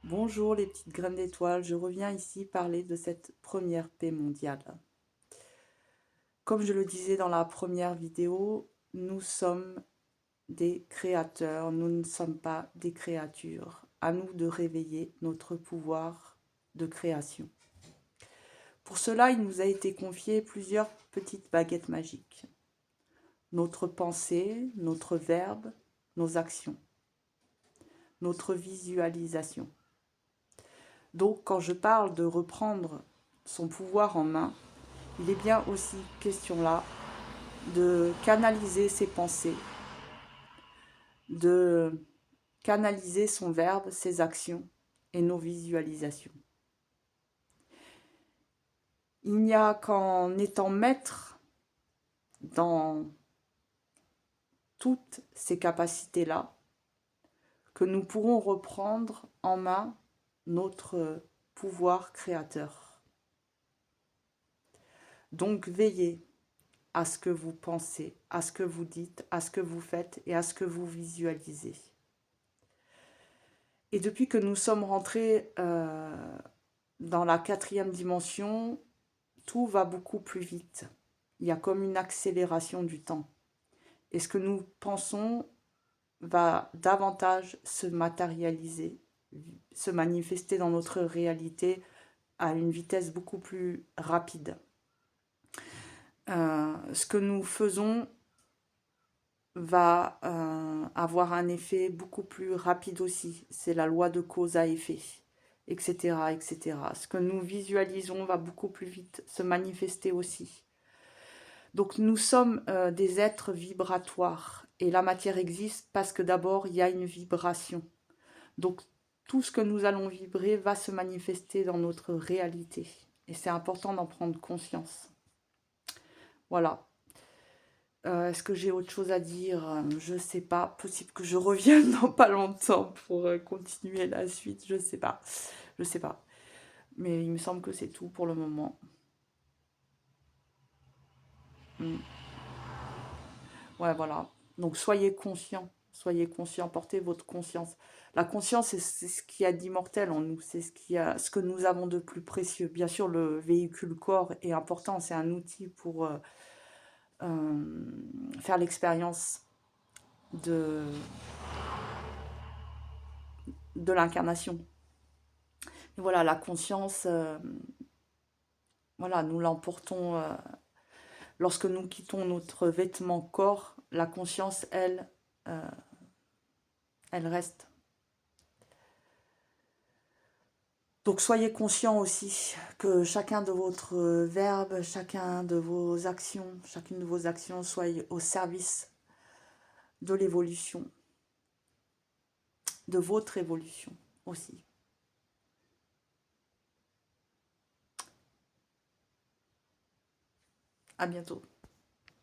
Bonjour les petites graines d'étoiles, je reviens ici parler de cette première paix mondiale. Comme je le disais dans la première vidéo, nous sommes des créateurs, nous ne sommes pas des créatures. À nous de réveiller notre pouvoir de création. Pour cela, il nous a été confié plusieurs petites baguettes magiques. Notre pensée, notre verbe, nos actions, notre visualisation. Donc, quand je parle de reprendre son pouvoir en main, il est bien aussi question là de canaliser ses pensées, de canaliser son verbe, ses actions et nos visualisations. Il n'y a qu'en étant maître dans toutes ces capacités-là que nous pourrons reprendre en main notre pouvoir créateur. Donc veillez à ce que vous pensez, à ce que vous dites, à ce que vous faites et à ce que vous visualisez. Et depuis que nous sommes rentrés dans la 4e dimension, tout va beaucoup plus vite. Il y a comme une accélération du temps. Et ce que nous pensons va davantage se matérialiser, se manifester dans notre réalité à une vitesse beaucoup plus rapide. Ce que nous faisons va avoir un effet beaucoup plus rapide aussi. C'est la loi de cause à effet, etc., etc. Ce que nous visualisons va beaucoup plus vite se manifester aussi. Donc nous sommes des êtres vibratoires et la matière existe parce que d'abord il y a une vibration. Donc tout ce que nous allons vibrer va se manifester dans notre réalité et c'est important d'en prendre conscience. Voilà. Est-ce que j'ai autre chose à dire? Je sais pas. Possible que je revienne dans pas longtemps pour continuer la suite. Je sais pas. Je sais pas. Mais il me semble que c'est tout pour le moment. Ouais, voilà. Donc soyez conscients. Soyez conscients. Portez votre conscience. La conscience, c'est ce qu'il y a d'immortel en nous. C'est ce que nous avons de plus précieux. Bien sûr, le véhicule corps est important. C'est un outil pour faire l'expérience de l'incarnation. Et voilà, la conscience, voilà, nous l'emportons lorsque nous quittons notre vêtement corps. La conscience, elle, elle reste. Donc soyez conscients aussi que chacun de votre verbe, chacun de vos actions, chacune de vos actions soit au service de l'évolution, de votre évolution aussi. À bientôt.